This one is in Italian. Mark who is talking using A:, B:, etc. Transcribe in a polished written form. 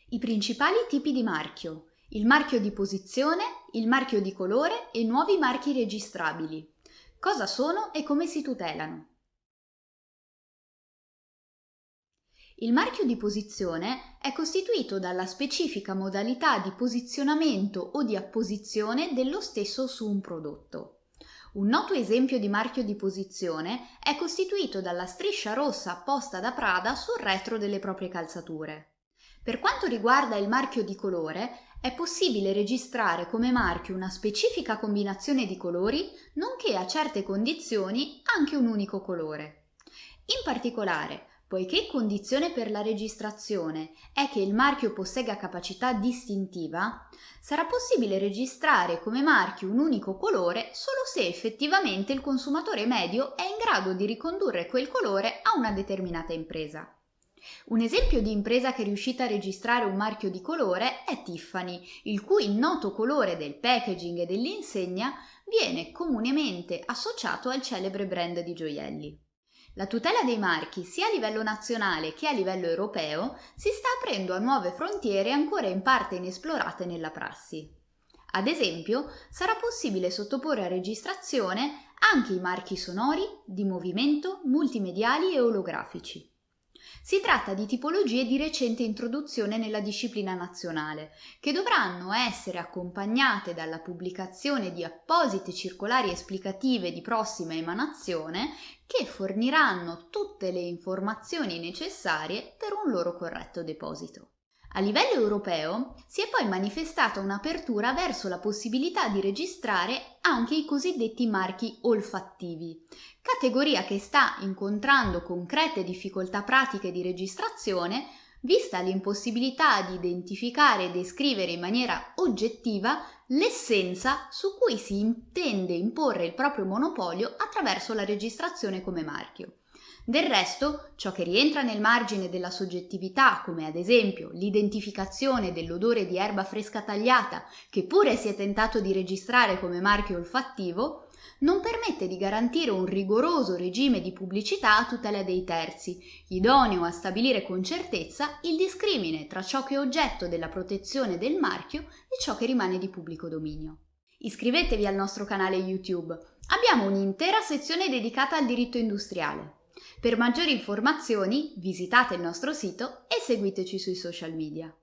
A: I principali tipi di marchio: il marchio di posizione, il marchio di colore e nuovi marchi registrabili. Cosa sono e come si tutelano? Il marchio di posizione è costituito dalla specifica modalità di posizionamento o di apposizione dello stesso su un prodotto. Un noto esempio di marchio di posizione è costituito dalla striscia rossa apposta da Prada sul retro delle proprie calzature. Per quanto riguarda il marchio di colore, è possibile registrare come marchio una specifica combinazione di colori, nonché a certe condizioni anche un unico colore. In particolare, poiché condizione per la registrazione è che il marchio possegga capacità distintiva, sarà possibile registrare come marchio un unico colore solo se effettivamente il consumatore medio è in grado di ricondurre quel colore a una determinata impresa. Un esempio di impresa che è riuscita a registrare un marchio di colore è Tiffany, il cui noto colore del packaging e dell'insegna viene comunemente associato al celebre brand di gioielli. La tutela dei marchi, sia a livello nazionale che a livello europeo, si sta aprendo a nuove frontiere ancora in parte inesplorate nella prassi. Ad esempio, sarà possibile sottoporre a registrazione anche i marchi sonori, di movimento, multimediali e olografici. Si tratta di tipologie di recente introduzione nella disciplina nazionale, che dovranno essere accompagnate dalla pubblicazione di apposite circolari esplicative di prossima emanazione che forniranno tutte le informazioni necessarie per un loro corretto deposito. A livello europeo si è poi manifestata un'apertura verso la possibilità di registrare anche i cosiddetti marchi olfattivi, categoria che sta incontrando concrete difficoltà pratiche di registrazione, vista l'impossibilità di identificare e descrivere in maniera oggettiva l'essenza su cui si intende imporre il proprio monopolio attraverso la registrazione come marchio. Del resto, ciò che rientra nel margine della soggettività, come ad esempio l'identificazione dell'odore di erba fresca tagliata, che pure si è tentato di registrare come marchio olfattivo, non permette di garantire un rigoroso regime di pubblicità a tutela dei terzi, idoneo a stabilire con certezza il discrimine tra ciò che è oggetto della protezione del marchio e ciò che rimane di pubblico dominio. Iscrivetevi al nostro canale YouTube. Abbiamo un'intera sezione dedicata al diritto industriale. Per maggiori informazioni visitate il nostro sito e seguiteci sui social media.